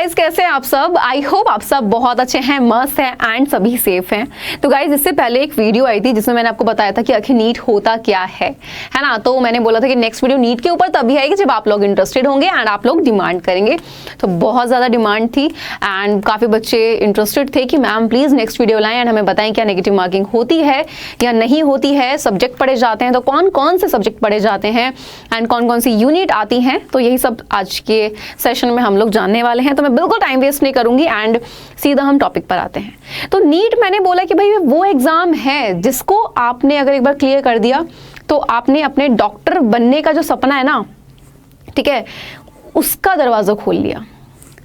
Guys, कैसे हैं आप सब? आई होप आप सब बहुत अच्छे हैं, मस्त हैं एंड सभी सेफ हैं। तो गाइज, इससे पहले एक वीडियो आई थी जिसमें मैंने आपको बताया था कि आखिर नीट होता क्या है ना। तो मैंने बोला था कि नेक्स्ट वीडियो नीट के ऊपर तभी आएगी जब आप लोग इंटरेस्टेड होंगे एंड आप लोग डिमांड करेंगे। तो बहुत ज़्यादा डिमांड थी एंड काफ़ी बच्चे इंटरेस्टेड थे कि मैम प्लीज़ नेक्स्ट वीडियो लाएं एंड हमें बताएं क्या नेगेटिव मार्किंग होती है या नहीं होती है, सब्जेक्ट पढ़े जाते हैं तो कौन कौन से सब्जेक्ट पढ़े जाते हैं एंड कौन कौन सी यूनिट आती हैं। तो यही सब आज के सेशन में हम लोग जानने वाले हैं। तो मैं बिल्कुल टाइम वेस्ट नहीं करूंगी एंड सीधा हम टॉपिक पर आते हैं। तो नीट मैंने बोला कि भाई वो एग्जाम है जिसको आपने अगर एक बार क्लियर कर दिया तो आपने अपने डॉक्टर बनने का जो सपना है ना, ठीक है, उसका दरवाजा खोल लिया।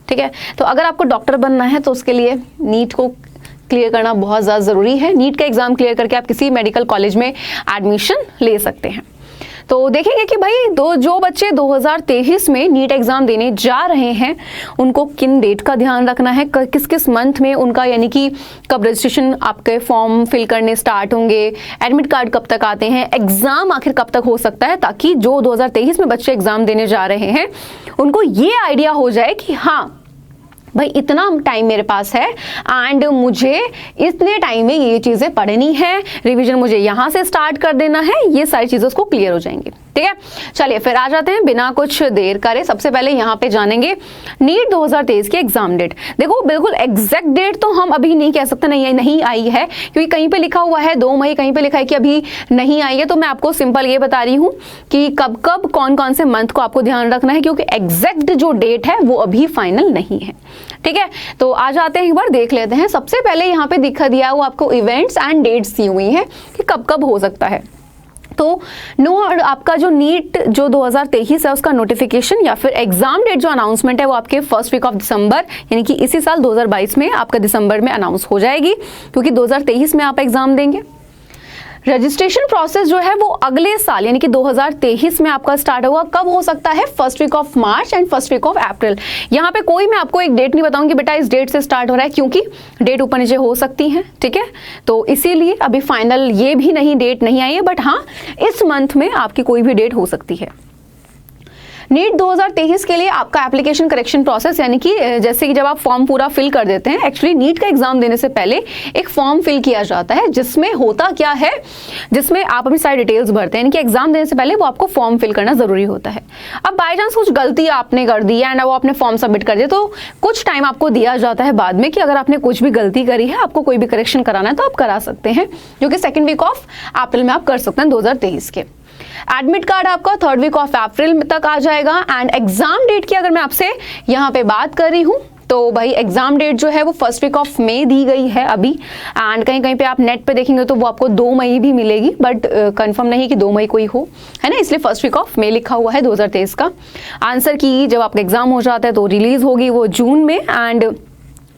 ठीक है, तो अगर आपको डॉक्टर बनना है तो उसके लिए नीट को क्लियर करना बहुत ज़्यादा ज़रूरी है। नीट का एग्जाम क्लियर करके आप किसी मेडिकल कॉलेज में एडमिशन ले सकते हैं। तो देखेंगे कि भाई जो बच्चे 2023 में नीट एग्जाम देने जा रहे हैं उनको किन डेट का ध्यान रखना है, किस किस मंथ में उनका, यानी कि कब रजिस्ट्रेशन आपके फॉर्म फिल करने स्टार्ट होंगे, एडमिट कार्ड कब तक आते हैं, एग्जाम आखिर कब तक हो सकता है, ताकि जो 2023 में बच्चे एग्जाम देने जा रहे हैं उनको ये आइडिया हो जाए कि हाँ भाई इतना टाइम मेरे पास है एंड मुझे इतने टाइम में ये चीज़ें पढ़नी है, रिवीजन मुझे यहाँ से स्टार्ट कर देना है, ये सारी चीज़ें उसको क्लियर हो जाएंगी। ठीक है, चलिए फिर आ जाते हैं बिना कुछ देर करे। सबसे पहले यहाँ पे जानेंगे नीट 2023 की एग्जाम डेट। देखो बिल्कुल एग्जैक्ट डेट तो हम अभी नहीं कह सकते नहीं आई है, क्योंकि कहीं पे लिखा हुआ है 2 मई, कहीं पे लिखा है कि अभी नहीं आई है। तो मैं आपको सिंपल ये बता रही हूँ कि कब कब कौन कौन से मंथ को आपको ध्यान रखना है, क्योंकि एग्जैक्ट जो डेट है वो अभी फाइनल नहीं है। ठीक है, तो आ जाते हैं, एक बार देख लेते हैं। सबसे पहले यहाँ पे दिखा दिया वो आपको इवेंट्स एंड डेट्स दी हुई है कि कब कब हो सकता है। तो आपका जो नीट जो 2023 है उसका नोटिफिकेशन या फिर एग्जाम डेट जो अनाउंसमेंट है वो आपके फर्स्ट वीक ऑफ दिसंबर, यानी कि इसी साल 2022 में आपका दिसंबर में अनाउंस हो जाएगी, क्योंकि 2023 में आप एग्जाम देंगे। रजिस्ट्रेशन प्रोसेस जो है वो अगले साल यानी कि 2023 में आपका स्टार्ट होगा। कब हो सकता है? First week of March and first week of April. यहाँ पे कोई मैं आपको एक डेट नहीं बताऊंगी बेटा इस डेट से स्टार्ट हो रहा है, क्योंकि डेट ऊपर नीचे हो सकती है। ठीक है, तो इसीलिए अभी फाइनल ये भी नहीं डेट नहीं आई है, बट हाँ इस मंथ में आपकी कोई भी डेट हो सकती है। नीट 2023 के लिए आपका एप्लीकेशन करेक्शन प्रोसेस, यानी कि जैसे कि जब आप फॉर्म पूरा फिल कर देते हैं, एक्चुअली नीट का एग्जाम देने से पहले एक फॉर्म फिल किया जाता है जिसमें होता क्या है, जिसमें आप अपनी सारी डिटेल्स भरते हैं, यानी कि एग्जाम देने से पहले वो आपको फॉर्म फिल करना जरूरी होता है। अब बाय चांस कुछ गलती आपने कर दी एंड वो आपने फॉर्म सबमिट कर दिया तो कुछ टाइम आपको दिया जाता है बाद में कि अगर आपने कुछ भी गलती करी है, आपको कोई भी करेक्शन कराना है तो आप करा सकते हैं, जो कि सेकेंड वीक ऑफ अप्रैल में आप कर सकते हैं 2023 के। एडमिट कार्ड आपका थर्ड वीक ऑफ अप्रैल तक आ जाएगा। एंड एग्जाम डेट की अगर मैं आपसे यहाँ पे बात कर रही हूँ तो भाई एग्जाम डेट जो है वो फर्स्ट वीक ऑफ मई दी गई है अभी, एंड कहीं कहीं पे आप नेट पे देखेंगे तो वो आपको 2 मई भी मिलेगी, बट कंफर्म नहीं कि 2 मई कोई हो, है ना, इसलिए फर्स्ट वीक ऑफ मई लिखा हुआ है 2023 का। आंसर की जब आपका एग्जाम हो जाता है तो रिलीज होगी वो जून में एंड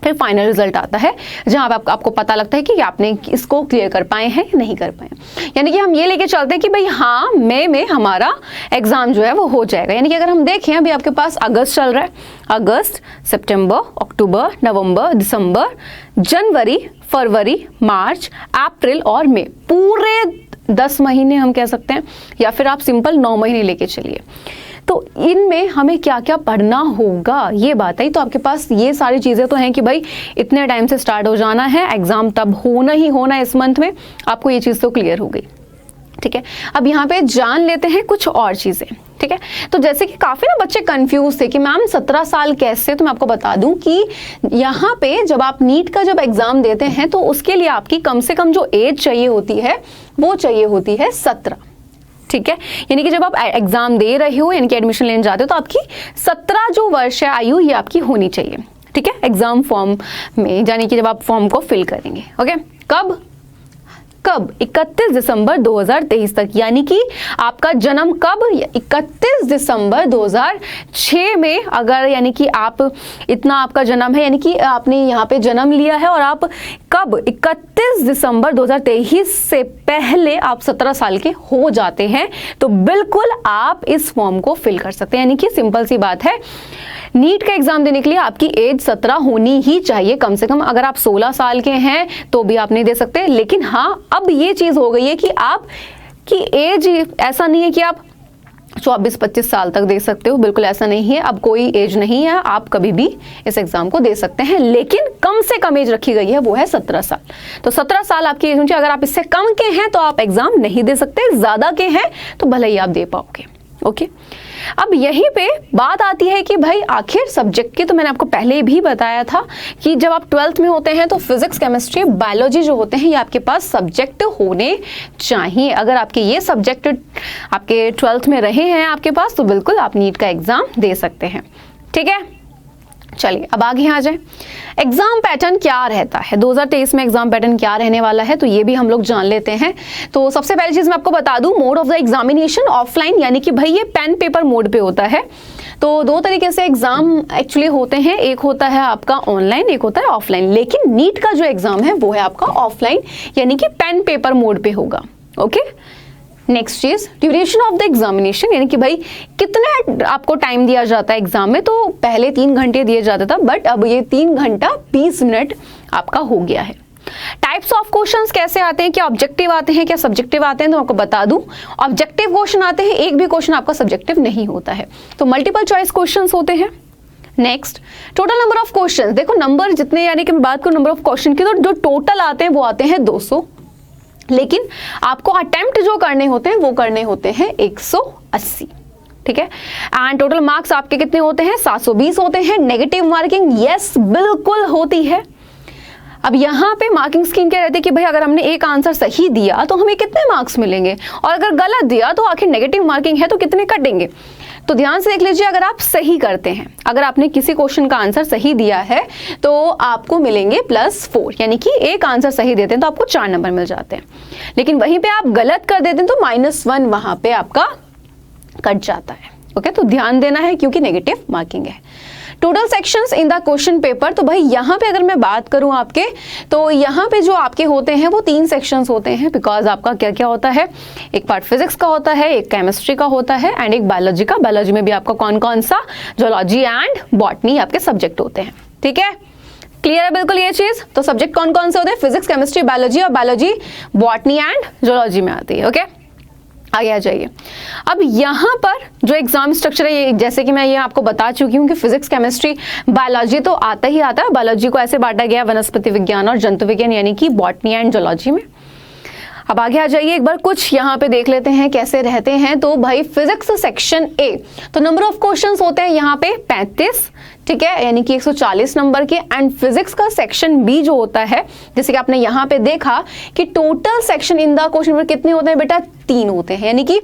फिर फाइनल रिजल्ट आता है जहां पे आपको पता लगता है कि आपने इसको क्लियर कर पाए हैं या नहीं कर पाए। यानी कि हम ये लेके चलते हैं कि भाई हाँ मई में हमारा एग्जाम जो है वो हो जाएगा। यानी कि अगर हम देखें अभी आपके पास अगस्त चल रहा है, अगस्त, सितंबर, अक्टूबर, नवंबर, दिसंबर, जनवरी, फरवरी, मार्च, अप्रैल और मई, पूरे 10 महीने हम कह सकते हैं, या फिर आप सिंपल 9 महीने लेके चलिए। तो इनमें हमें क्या क्या पढ़ना होगा ये बात है। तो आपके पास ये सारी चीज़ें तो हैं कि भाई इतने टाइम से स्टार्ट हो जाना है, एग्जाम तब होना ही होना है इस मंथ में, आपको ये चीज़ तो क्लियर हो गई। ठीक है, अब यहाँ पे जान लेते हैं कुछ और चीज़ें। ठीक है, तो जैसे कि काफ़ी ना बच्चे कंफ्यूज थे कि मैम 17 साल कैसे, तो मैं आपको बता दूं कि यहाँ पे जब आप नीट का जब एग्जाम देते हैं तो उसके लिए आपकी कम से कम जो एज चाहिए होती है वो चाहिए होती है 17। ठीक है, यानी कि जब आप एग्जाम दे रहे हो यानी कि एडमिशन लेने जाते हो तो आपकी 17 जो वर्ष है आयु ये आपकी होनी चाहिए। ठीक है, एग्जाम फॉर्म में, यानी कि जब आप फॉर्म को फिल करेंगे। ओके, कब 31 दिसंबर 2023 तक, यानी कि आपका जन्म कब, 31 दिसंबर 2006 में, अगर यानी कि आप इतना आपका जन्म है, यानी कि आपने यहाँ पे जन्म लिया है और आप कब 31 दिसंबर 2023 से पहले आप 17 साल के हो जाते हैं तो बिल्कुल आप इस फॉर्म को फिल कर सकते हैं। यानी कि सिंपल सी बात है, नीट का एग्जाम देने के लिए आपकी एज 17 होनी ही चाहिए कम से कम। अगर आप 16 साल के हैं तो भी आप नहीं दे सकते, लेकिन हाँ अब ये चीज हो गई है कि आप की एज ऐसा नहीं है कि आप 24-25 साल तक दे सकते हो, बिल्कुल ऐसा नहीं है, अब कोई एज नहीं है, आप कभी भी इस एग्जाम को दे सकते हैं। लेकिन कम से कम एज रखी गई है, वो है 17 साल। तो 17 साल आपकी एज होनी चाहिए। अगर आप इससे कम के हैं तो आप एग्जाम नहीं दे सकते, ज्यादा के हैं तो भले ही आप दे पाओगे। ओके, अब यहीं पे बात आती है कि भाई आखिर सब्जेक्ट की, तो मैंने आपको पहले भी बताया था कि जब आप 12th में होते हैं तो फिजिक्स, केमिस्ट्री, बायोलॉजी जो होते हैं ये आपके पास सब्जेक्ट होने चाहिए। अगर आपके ये सब्जेक्ट आपके 12th में रहे हैं आपके पास तो बिल्कुल आप नीट का एग्जाम दे सकते हैं। ठीक है, चलिए अब आगे आ जाए। एग्जाम पैटर्न क्या रहता है 2023 में, एग्जाम पैटर्न क्या रहने वाला है तो ये भी हम लोग जान लेते हैं। तो सबसे पहली चीज मैं आपको बता दूं, mode of the examination offline, यानी कि भाई ये पेन पेपर मोड पे होता है। तो दो तरीके से एग्जाम एक्चुअली होते हैं, एक होता है आपका ऑनलाइन, एक होता है ऑफलाइन। लेकिन नीट का जो एग्जाम है वो है आपका ऑफलाइन, यानी कि पेन पेपर मोड पे होगा। ओके, नेक्स्ट चीज ड्यूरेशन ऑफ द एग्जामिनेशन, यानी कि भाई कितना आपको टाइम दिया जाता है एग्जाम में। तो पहले 3 घंटे दिए जाता था, बट अब ये 3 घंटा 20 मिनट आपका हो गया है। टाइप्स ऑफ क्वेश्चंस कैसे आते हैं, क्या ऑब्जेक्टिव आते हैं, क्या सब्जेक्टिव आते हैं, तो आपको बता दूं ऑब्जेक्टिव क्वेश्चन आते हैं, एक भी क्वेश्चन आपका सब्जेक्टिव नहीं होता है। तो मल्टीपल चॉइस क्वेश्चंस होते हैं। Next, total number of questions, देखो नंबर जितने, यानी कि मैं बात करूं नंबर ऑफ क्वेश्चन की, तो जो टोटल आते हैं वो आते हैं 200, लेकिन आपको अटेम्प्ट जो करने होते हैं वो करने होते हैं 180। ठीक है, एंड टोटल मार्क्स आपके कितने होते हैं 720 होते हैं। नेगेटिव मार्किंग यस बिल्कुल होती है। अब यहाँ पे मार्किंग स्कीम क्या रहती है कि भाई अगर हमने एक आंसर सही दिया तो हमें कितने मार्क्स मिलेंगे, और अगर गलत दिया तो आखिर नेगेटिव मार्किंग है तो कितने कटेंगे। तो ध्यान से देख लीजिए, अगर आप सही करते हैं, अगर आपने किसी क्वेश्चन का आंसर सही दिया है तो आपको मिलेंगे +4, यानी कि एक आंसर सही देते हैं तो आपको 4 नंबर मिल जाते हैं। लेकिन वहीं पे आप गलत कर देते हैं तो -1 वहां पे आपका कट जाता है। ओके, तो ध्यान देना है क्योंकि नेगेटिव मार्किंग है। Total sections in the question paper, तो भाई यहाँ पे अगर मैं बात करूं आपके, तो यहाँ पे जो आपके होते हैं वो 3 सेक्शंस होते हैं। बिकॉज आपका क्या क्या होता है, एक पार्ट फिजिक्स का होता है, एक केमिस्ट्री का होता है एंड एक बायोलॉजी का। बायोलॉजी में भी आपका कौन कौन सा, जूलॉजी एंड बॉटनी आपके सब्जेक्ट होते हैं। ठीक है, क्लियर है बिल्कुल ये चीज। तो सब्जेक्ट कौन कौन से होते हैं, फिजिक्स, केमिस्ट्री, बायोलॉजी, और बायोलॉजी बॉटनी एंड जूलॉजी में आती है। ओके, आगे आ जाइए। अब यहाँ पर जो एग्जाम स्ट्रक्चर है, ये जैसे कि मैं ये आपको बता चुकी हूँ कि फिजिक्स, केमिस्ट्री, बायोलॉजी तो आता ही आता है। बायोलॉजी को ऐसे बांटा गया वनस्पति विज्ञान और जंतु विज्ञान, यानी कि बॉटनी एंड जूलॉजी में। अब आगे आ जाइए, एक बार कुछ यहाँ पे देख लेते हैं कैसे रहते हैं। तो भाई फिजिक्स सेक्शन ए, तो नंबर ऑफ क्वेश्चंस होते हैं यहाँ पे 35, ठीक है, यानी कि 140 नंबर के। एंड फिजिक्स का सेक्शन बी जो होता है, जैसे कि आपने यहाँ पे देखा कि total section in the question paper कितने होते हैं बेटा, 3 होते हैं, यानी कि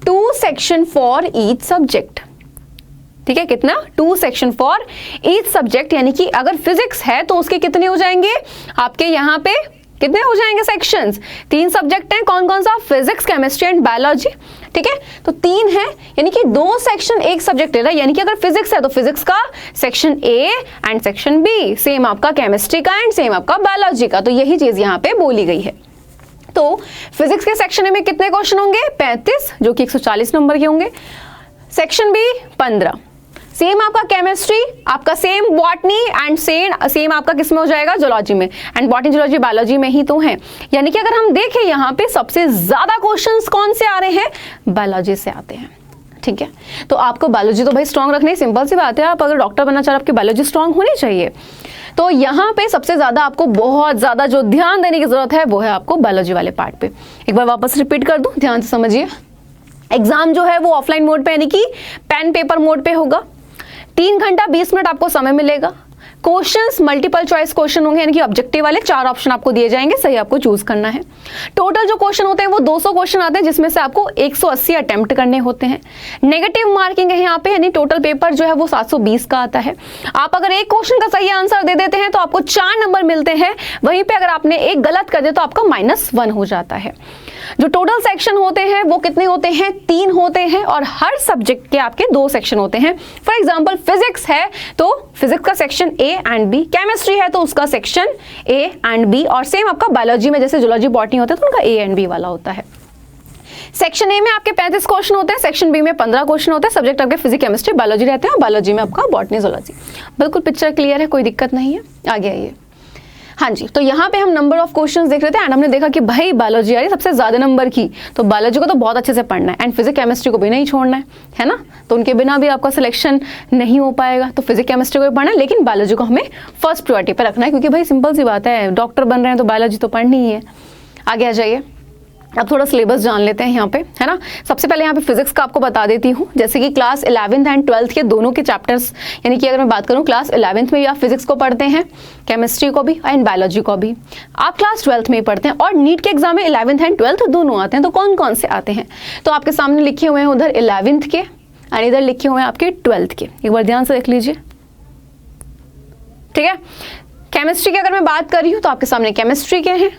2 सेक्शन फॉर ईच सब्जेक्ट। ठीक है, कितना, 2 सेक्शन फॉर ईच सब्जेक्ट, यानी कि अगर फिजिक्स है तो उसके कितने हो जाएंगे आपके यहाँ पे, कितने हो जाएंगे सेक्शंस, 3 सब्जेक्ट हैं, कौन कौन सा, फिजिक्स, केमिस्ट्री एंड बायोलॉजी। ठीक है, तो 3 है, यानी कि 2 सेक्शन एक सब्जेक्ट ले रहा है। यानी कि अगर फिजिक्स है तो फिजिक्स का section A and section B, same आपका केमिस्ट्री का एंड सेम आपका बायोलॉजी का। तो यही चीज यहाँ पे बोली गई है। तो फिजिक्स के सेक्शन ए में कितने क्वेश्चन होंगे, 35, जो कि 140 नंबर के होंगे। सेक्शन बी 15, सेम आपका केमिस्ट्री, आपका सेम बॉटनी एंड सेम आपका किसमें हो जाएगा, जूलॉजी में। एंड बॉटनी, जूलॉजी, बायोलॉजी में ही तो है। यानी कि अगर हम देखें यहाँ पे सबसे ज्यादा क्वेश्चंस कौन से आ रहे हैं, बायोलॉजी से आते हैं। ठीक है, तो आपको बायोलॉजी तो भाई स्ट्रांग रखनी, सिंपल सी बात है। आप अगर डॉक्टर बनना चाह रहे हो, आपकी बायोलॉजी स्ट्रांग होनी चाहिए। तो यहाँ पे सबसे ज्यादा आपको बहुत ज्यादा जो ध्यान देने की जरूरत है वो है आपको बायोलॉजी वाले पार्ट पे। एक बार वापस रिपीट कर दूं, ध्यान से समझिए। एग्जाम जो है वो ऑफलाइन मोड पे, यानी कि पेन पेपर मोड पे होगा। 3 घंटा 20 मिनट आपको समय मिलेगा। क्वेश्चंस मल्टीपल चॉइस क्वेश्चन होंगे, यानी कि ऑब्जेक्टिव वाले 4 ऑप्शन आपको दिए जाएंगे, सही आपको चूज करना है। टोटल जो क्वेश्चन होते हैं वो 200 क्वेश्चन आते हैं, जिसमें से आपको 180 अटेम्प्ट करने होते हैं। नेगेटिव मार्किंग है यहाँ पे, यानी टोटल पेपर जो है वो 720 का आता है। आप अगर एक क्वेश्चन का सही आंसर दे देते हैं तो आपको 4 नंबर मिलते हैं। वहीं पे अगर आपने एक गलत कर दिया तो आपका -1 हो जाता है। जो टोटल सेक्शन होते हैं वो कितने होते हैं, 3 होते हैं, और हर सब्जेक्ट के आपके 2 सेक्शन होते हैं। फॉर एग्जांपल फिजिक्स है तो फिजिक्स का section A and B, chemistry है तो उसका सेक्शन ए एंड बी, और सेम आपका बायोलॉजी में जैसे जूलॉजी, बॉटनी होता है तो उनका ए एंड बी वाला होता है। सेक्शन ए में आपके 35 क्वेश्चन होते हैं, सेक्शन बी में 15 क्वेश्चन होते हैं। सब्जेक्ट आपके फिजिक्स, केमिस्ट्री, बायोलॉजी रहते हैं, और बायोलॉजी में आपका बॉटनी, जूलॉजी। बिल्कुल पिक्चर क्लियर है, कोई दिक्कत नहीं है। आगे आइए। हाँ जी, तो यहाँ पे हम नंबर ऑफ क्वेश्चंस देख रहे थे एंड हमने देखा कि भाई बायोलॉजी आ रही सबसे ज्यादा नंबर की, तो बायोलॉजी को तो बहुत अच्छे से पढ़ना है एंड फिजिक्स केमिस्ट्री को भी नहीं छोड़ना है ना, तो उनके बिना भी आपका सिलेक्शन नहीं हो पाएगा। तो फिजिक्स केमिस्ट्री को भी पढ़ना है, लेकिन बायोलॉजी को हमें फर्स्ट प्रायोरिटी पर रखना है, क्योंकि भाई सिंपल सी बात है, डॉक्टर बन रहे हैं तो बायोलॉजी तो पढ़नी ही है। आगे आ जाइए, अब थोड़ा सिलेबस जान लेते हैं यहाँ पे, है ना। सबसे पहले यहाँ पे फिजिक्स का आपको बता देती हूँ, जैसे कि क्लास 11th एंड 12th के दोनों के चैप्टर्स, यानी कि अगर मैं बात करूँ क्लास 11th में भी आप फिजिक्स को पढ़ते हैं, केमिस्ट्री को भी एंड बायोलॉजी को भी, आप क्लास 12th में ही पढ़ते हैं, और नीट के एग्जाम में 11th एंड 12th दोनों आते हैं। तो कौन कौन से आते हैं, तो आपके सामने लिखे हुए हैं उधर 11th के एंड इधर लिखे हुए हैं आपके 12th के, एक बार ध्यान से देख लीजिए, ठीक है। केमिस्ट्री की अगर मैं बात कर रही हूँ तो आपके सामने केमिस्ट्री के हैं,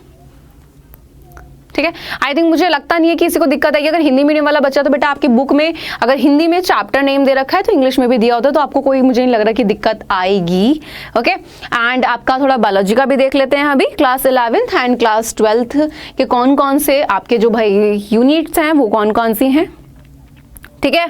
ठीक है। आई थिंक मुझे लगता नहीं है कि किसी को दिक्कत आएगी। अगर हिंदी मीडियम वाला बच्चा, तो बेटा आपकी बुक में अगर हिंदी में चैप्टर नेम दे रखा है तो इंग्लिश में भी दिया होता है, तो आपको कोई मुझे नहीं लग रहा कि दिक्कत आएगी। ओके, एंड आपका थोड़ा बायोलॉजी का भी देख लेते हैं अभी, class 11th and class 12th के कौन कौन से आपके जो भाई यूनिट्स हैं वो कौन कौन सी हैं, ठीक है,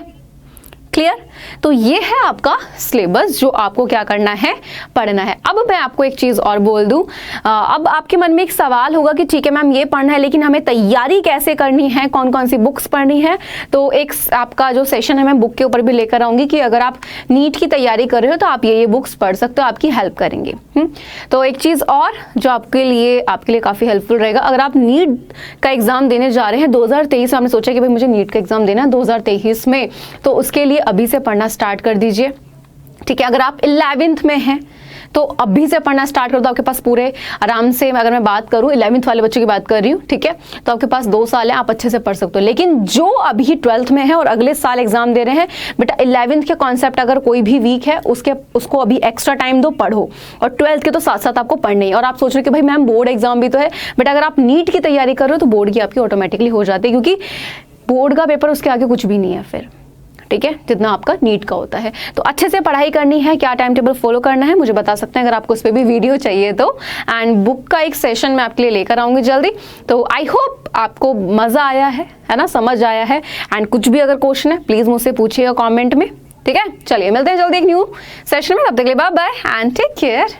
क्लियर। तो ये है आपका सिलेबस जो आपको क्या करना है, पढ़ना है। अब मैं आपको एक चीज और बोल दूं, अब आपके मन में एक सवाल होगा कि ठीक है मैम ये पढ़ना है, लेकिन हमें तैयारी कैसे करनी है, कौन कौन सी बुक्स पढ़नी है। तो एक आपका जो सेशन है मैं बुक के ऊपर भी लेकर आऊंगी कि अगर आप नीट की तैयारी कर रहे हो तो आप ये बुक्स पढ़ सकते हो, आपकी हेल्प करेंगे। तो एक चीज और जो आपके लिए काफी हेल्पफुल रहेगा, अगर आप नीट का एग्जाम देने जा रहे हैं 2023 में, आपने सोचा कि भाई मुझे नीट का एग्जाम देना है 2023 में, तो उसके लिए अभी से पढ़ना स्टार्ट कर दीजिए, ठीक है। अगर आप 11th में हैं तो अभी से पढ़ना स्टार्ट कर दो, आपके पास पूरे आराम से, अगर मैं बात करूं 11th वाले बच्चों की बात कर रही हूं, ठीक है, तो आपके पास 2 साल है, आप अच्छे से पढ़ सकते हो। लेकिन जो अभी 12th में है और अगले साल एग्जाम दे रहे हैं, बेटा 11th के कॉन्सेप्ट अगर कोई भी वीक है उसको अभी एक्स्ट्रा टाइम दो, पढ़ो, और 12th के तो साथ साथ आपको पढ़ने ही। और आप सोच रहे हो कि भाई मैम बोर्ड एग्जाम भी तो है, बेटा अगर आप नीट की तैयारी कर रहे हो तो बोर्ड की आपकी ऑटोमेटिकली हो जाती है, क्योंकि बोर्ड का पेपर उसके आगे कुछ भी नहीं है फिर, ठीक है, जितना आपका नीट का होता है। तो अच्छे से पढ़ाई करनी है, क्या टाइम टेबल फॉलो करना है मुझे बता सकते हैं, अगर आपको उस पर भी वीडियो चाहिए तो। एंड बुक का एक सेशन मैं आपके लिए लेकर आऊंगी जल्दी। तो आई होप आपको मजा आया है ना, समझ आया है। एंड कुछ भी अगर क्वेश्चन है प्लीज मुझसे पूछिएगा कॉमेंट में, ठीक है। चलिए मिलते हैं जल्दी एक न्यू सेशन में, तब तक के लिए bye bye and take care.